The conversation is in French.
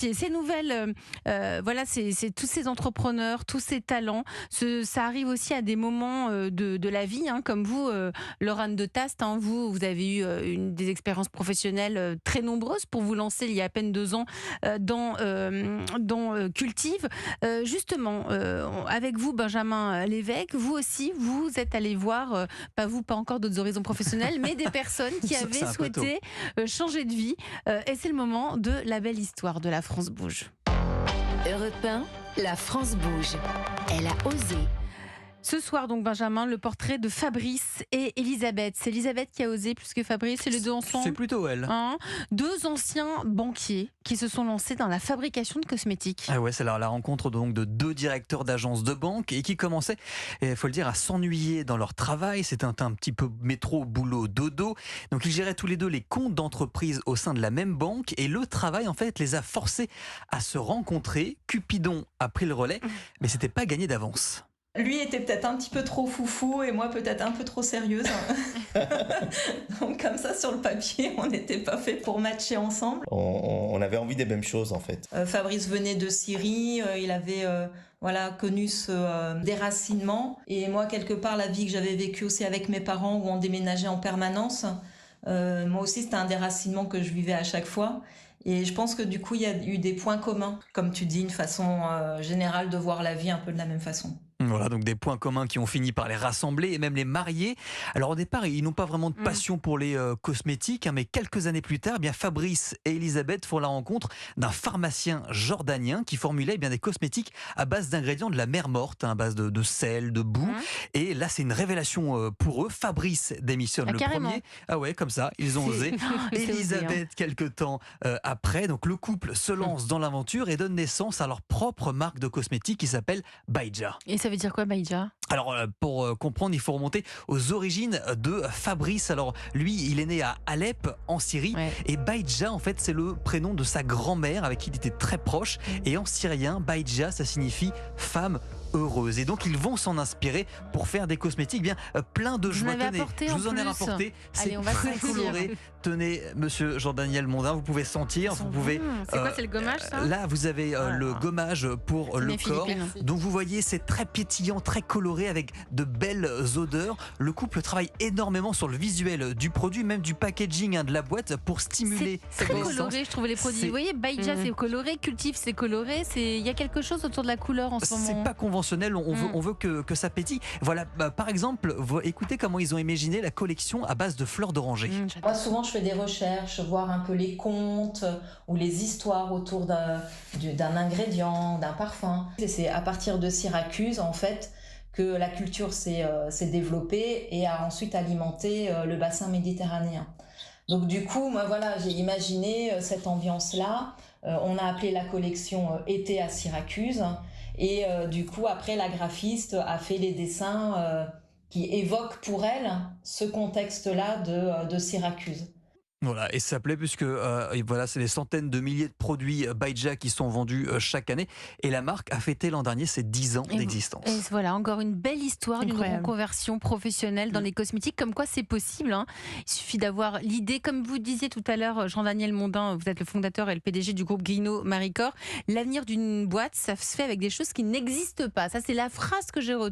Ces nouvelles, voilà, c'est tous ces entrepreneurs, tous ces talents. Ça arrive aussi à des moments de la vie, hein, comme vous, Laurane de Tast. Hein, vous avez eu des expériences professionnelles très nombreuses pour vous lancer il y a à peine 2 ans dans Cultive. Justement, avec vous, Benjamin Lévesque, vous aussi, vous êtes allé voir, pas vous, pas encore d'autres horizons professionnels, mais des personnes qui avaient souhaité changer de vie. Et c'est le moment de la belle histoire de La France bouge. Europe 1, La France bouge. Elle a osé. Ce soir, donc, Benjamin, le portrait de Fabrice et Elisabeth. C'est Elisabeth qui a osé plus que Fabrice, c'est les deux ensemble. C'est plutôt elle. Hein, deux anciens banquiers qui se sont lancés dans la fabrication de cosmétiques. Ah ouais, c'est la rencontre donc de deux directeurs d'agences de banque et qui commençaient, il faut le dire, à s'ennuyer dans leur travail. C'était un petit peu métro, boulot, dodo. Donc ils géraient tous les deux les comptes d'entreprise au sein de la même banque et le travail en fait les a forcés à se rencontrer. Cupidon a pris le relais, mais c'était pas gagné d'avance. Lui était peut-être un petit peu trop foufou et moi peut-être un peu trop sérieuse. Donc comme ça sur le papier, on n'était pas fait pour matcher ensemble. On avait envie des mêmes choses en fait. Fabrice venait de Syrie, il avait connu ce déracinement. Et moi quelque part la vie que j'avais vécue aussi avec mes parents où on déménageait en permanence, moi aussi c'était un déracinement que je vivais à chaque fois. Et je pense que du coup il y a eu des points communs. Comme tu dis, une façon générale de voir la vie un peu de la même façon. Voilà, donc des points communs qui ont fini par les rassembler et même les marier. Alors au départ, ils n'ont pas vraiment de passion pour les cosmétiques, mais quelques années plus tard, Fabrice et Elisabeth font la rencontre d'un pharmacien jordanien qui formulait des cosmétiques à base d'ingrédients de la mer morte, à base de sel, de boue. Et là, c'est une révélation pour eux. Fabrice démissionne le premier. Ah ouais, comme ça, ils ont osé. Elisabeth, quelques temps après, donc le couple se lance dans l'aventure et donne naissance à leur propre marque de cosmétiques qui s'appelle Baïja. Et ça veut dire quoi, Baïja ? Alors, pour comprendre, il faut remonter aux origines de Fabrice. Alors, lui, il est né à Alep, en Syrie. Ouais. Et Baïja, en fait, c'est le prénom de sa grand-mère, avec qui il était très proche. Et en syrien, Baïja, ça signifie femme heureuse. Et donc, ils vont s'en inspirer pour faire des cosmétiques plein de joie. Je vous en ai rapporté. C'est très coloré. Tenez, monsieur Jean-Daniel Mondin, vous pouvez sentir. Vous pouvez, c'est quoi, c'est le gommage, ça ? Là, vous avez le gommage pour le corps. Donc, vous voyez, c'est très pétillant, très coloré, avec de belles odeurs. Le couple travaille énormément sur le visuel du produit, même du packaging de la boîte pour stimuler. C'est très coloré, je trouve, les produits. Vous voyez, Baïja, c'est coloré, Cultive, c'est coloré. Il y a quelque chose autour de la couleur en ce moment. C'est pas conventionnel, on veut que ça pétille. Voilà, par exemple, écoutez comment ils ont imaginé la collection à base de fleurs d'oranger. Moi, souvent, je fais des recherches, voir un peu les contes ou les histoires autour d'un ingrédient, d'un parfum. Et c'est à partir de Syracuse, en fait, que la culture s'est développée et a ensuite alimenté le bassin méditerranéen. Donc du coup, moi voilà, j'ai imaginé cette ambiance-là. On a appelé la collection Été à Syracuse. Et du coup, après, la graphiste a fait les dessins qui évoquent pour elle ce contexte-là de Syracuse. Voilà, et ça plaît puisque voilà, c'est des centaines de milliers de produits Baïja qui sont vendus chaque année. Et la marque a fêté l'an dernier ses 10 ans d'existence. Et voilà, encore une belle histoire d'une reconversion professionnelle dans les cosmétiques. Comme quoi c'est possible. Hein. Il suffit d'avoir l'idée. Comme vous disiez tout à l'heure, Jean-Daniel Mondin, vous êtes le fondateur et le PDG du groupe Guino Maricor. L'avenir d'une boîte, ça se fait avec des choses qui n'existent pas. Ça, c'est la phrase que j'ai retenue.